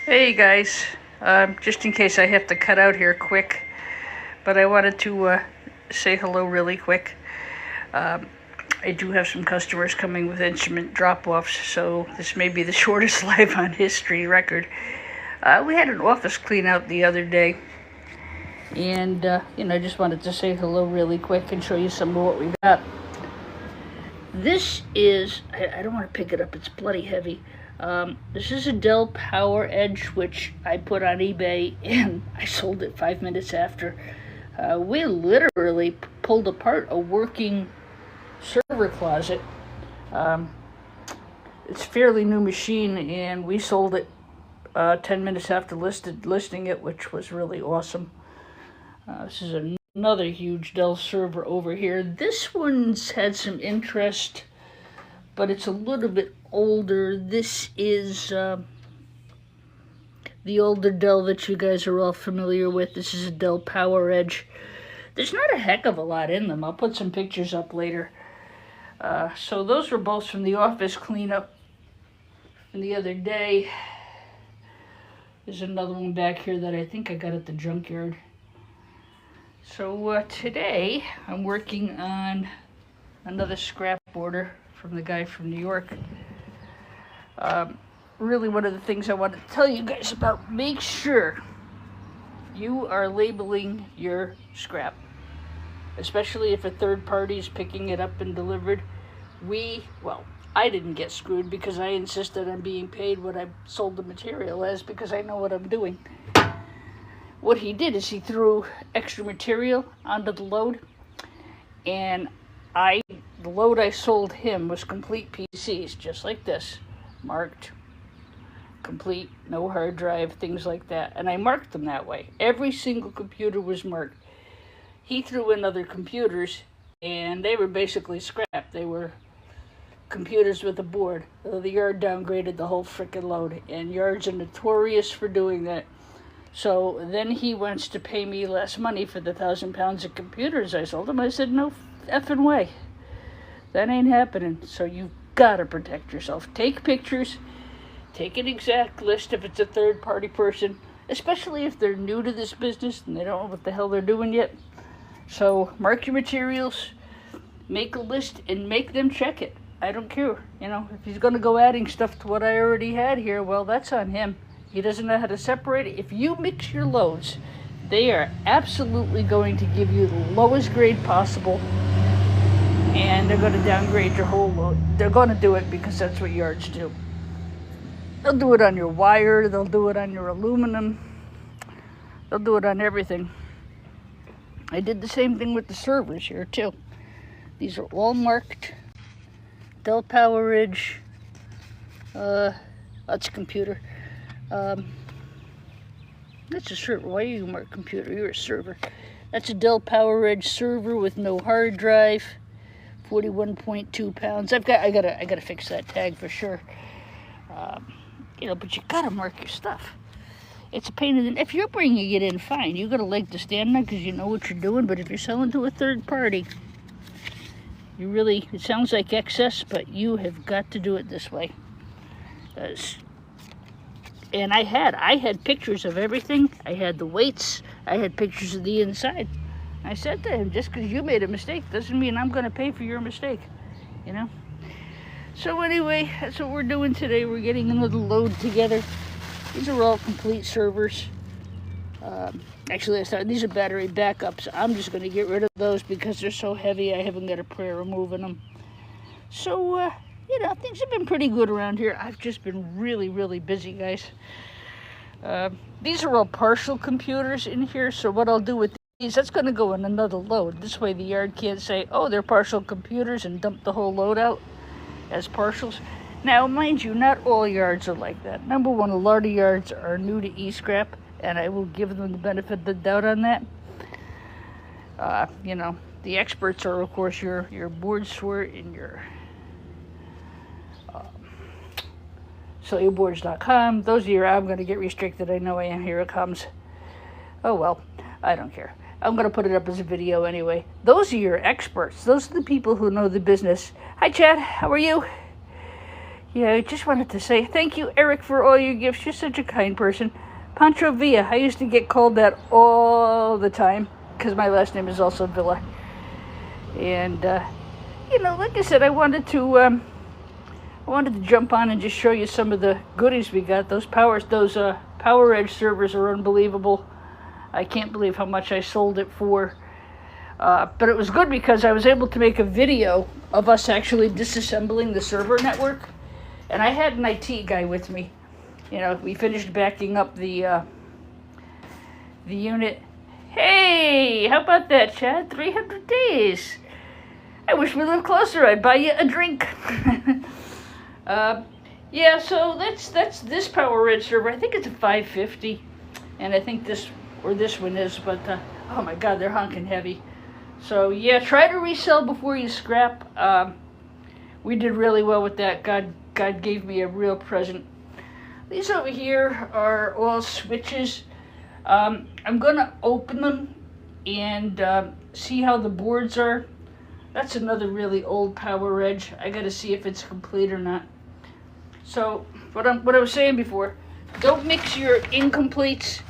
Hey guys, just in case I have to cut out here quick, but I wanted to say hello really quick. I do have some customers coming with instrument drop-offs, so this may be the shortest Live on History record. We had an office clean out the other day, and I just wanted to say hello really quick and show you some of what we got. This is, I don't want to pick it up, it's bloody heavy. This is a Dell PowerEdge, which I put on eBay, and I sold it 5 minutes after. We literally pulled apart a working server closet. It's a fairly new machine, and we sold it 10 minutes after listing it, which was really awesome. This is another huge Dell server over here. This one's had some interest, but it's a little bit older. This is the older Dell that you guys are all familiar with. This is a Dell PowerEdge. There's not a heck of a lot in them. I'll put some pictures up later. So those were both from the office cleanup from the other day. There's another one back here that I think I got at the junkyard. So today I'm working on another scrap order from the guy from New York. Really, one of the things I want to tell you guys about, make sure you are labeling your scrap, especially if a third party is picking it up and delivered. I didn't get screwed because I insisted on being paid what I sold the material as, because I know what I'm doing. What he did is he threw extra material onto the load, and the load I sold him was complete PCs, just like this, marked complete, no hard drive, things like that. And I marked them that way. Every single computer was marked. He threw in other computers, and they were basically scrap. They were computers with a board. The yard downgraded the whole frickin' load, and yards are notorious for doing that. So then he wants to pay me less money for the 1,000 pounds of computers I sold him. I said, no effing way. That ain't happening. So you've got to protect yourself. Take pictures. Take an exact list if it's a third-party person, especially if they're new to this business and they don't know what the hell they're doing yet. So mark your materials, make a list, and make them check it. I don't care. If he's going to go adding stuff to what I already had here, well, that's on him. He doesn't know how to separate it. If you mix your loads, they are absolutely going to give you the lowest grade possible, and they're going to downgrade your whole load. They're going to do it because that's what yards do. They'll do it on your wire, they'll do it on your aluminum, they'll do it on everything. I did the same thing with the servers here too. These are all marked. Dell PowerEdge, that's a computer. That's a server. Why are you marked computer? You're a server. That's a Dell PowerEdge server with no hard drive, 41.2 pounds. I gotta fix that tag for sure. But you gotta mark your stuff. It's a pain in the... If you're bringing it in, fine. You got a leg to stand on because you know what you're doing. But if you're selling to a third party, it sounds like excess, but you have got to do it this way. And I had pictures of everything. I had the weights. I had pictures of the inside. I said to him, just because you made a mistake doesn't mean I'm going to pay for your mistake, So anyway, that's what we're doing today. We're getting another load together. These are all complete servers. Actually, these are battery backups. I'm just going to get rid of those because they're so heavy. I haven't got a prayer removing them. So, things have been pretty good around here. I've just been really, really busy, guys. These are all partial computers in here, so what I'll do with these, that's going to go in another load. This way the yard can't say, oh, they're partial computers, and dump the whole load out as partials. Now, mind you, not all yards are like that. Number one, a lot of yards are new to e-scrap, and I will give them the benefit of the doubt on that. The experts are, of course, your BoardSwert and your CellulBoards.com. Those are I'm going to get restricted. I know I am. Here it comes. Oh, well, I don't care. I'm going to put it up as a video anyway. Those are your experts. Those are the people who know the business. Hi, Chad. How are you? Yeah, I just wanted to say thank you, Eric, for all your gifts. You're such a kind person. Pancho Villa. I used to get called that all the time because my last name is also Villa. And, you know, like I said, I wanted to jump on and just show you some of the goodies we got. Those Power Edge servers are unbelievable. I can't believe how much I sold it for. But it was good because I was able to make a video of us actually disassembling the server network. And I had an IT guy with me. You know, we finished backing up the unit. Hey, how about that, Chad? 300 days. I wish we lived closer. I'd buy you a drink. Yeah, so that's this Power Edge server. I think it's a 550. And I think this one is, but oh my God, they're honking heavy. So yeah, try to resell before you scrap. We did really well with that. God gave me a real present. These over here are all switches. I'm gonna open them and see how the boards are. That's another really old Power Edge. I gotta see if it's complete or not. So what I was saying before, don't mix your incompletes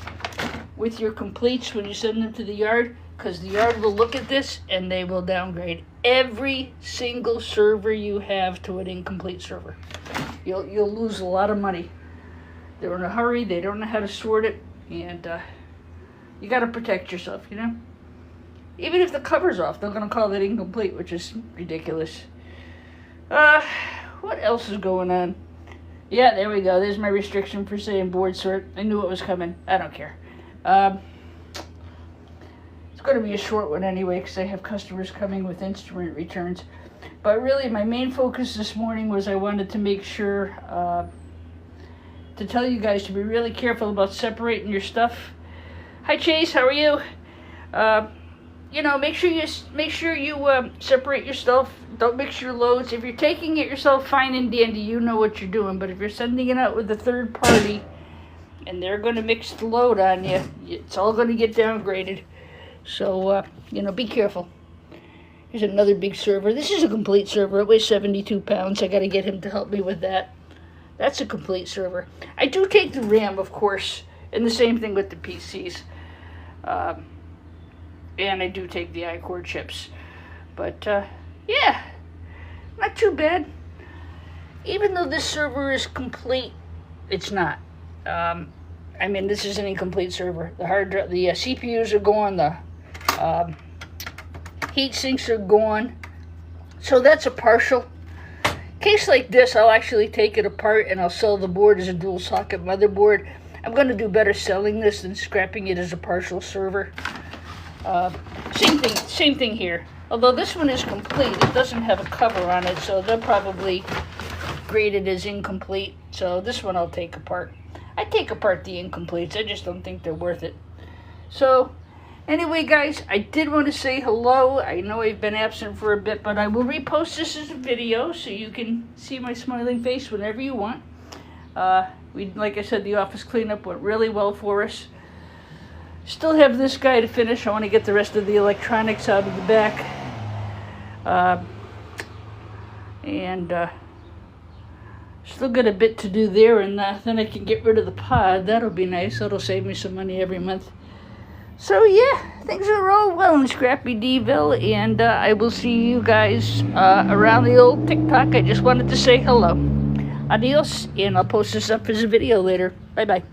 with your completes when you send them to the yard, because the yard will look at this and they will downgrade every single server you have to an incomplete server. You'll lose a lot of money. They're in a hurry, they don't know how to sort it, and you got to protect yourself, you know? Even if the cover's off, they're going to call that incomplete, which is ridiculous. What else is going on? Yeah, there we go. There's my restriction for saying board sort. I knew it was coming. I don't care. It's going to be a short one anyway because I have customers coming with instrument returns. But really, my main focus this morning was I wanted to make sure to tell you guys to be really careful about separating your stuff. Hi Chase, how are you? You know, make sure you separate your stuff. Don't mix your loads. If you're taking it yourself, fine and dandy, you know what you're doing. But if you're sending it out with a third party and they're going to mix the load on you, it's all going to get downgraded. So, you know, be careful. Here's another big server. This is a complete server. It weighs 72 pounds. I got to get him to help me with that. That's a complete server. I do take the RAM, of course, and the same thing with the PCs. And I do take the iCore chips. But, yeah, not too bad. Even though this server is complete, it's not. I mean, this is an incomplete server. The CPUs are gone. The heat sinks are gone. So that's a partial. Case like this, I'll actually take it apart and I'll sell the board as a dual socket motherboard. I'm going to do better selling this than scrapping it as a partial server. Same thing here. Although this one is complete, it doesn't have a cover on it, so they'll probably grade it as incomplete. So this one I'll take apart. I take apart the incompletes. I just don't think they're worth it. So anyway, guys, I did want to say hello. I know I've been absent for a bit, but I will repost this as a video so you can see my smiling face whenever you want. Like I said, the office cleanup went really well for us. Still have this guy to finish. I want to get the rest of the electronics out of the back. Still got a bit to do there, and then I can get rid of the pod. That'll be nice. That'll save me some money every month. So yeah, things are all well in Scrappy Deville, and I will see you guys around the old TikTok. I just wanted to say hello. Adios, and I'll post this up as a video later. Bye-bye.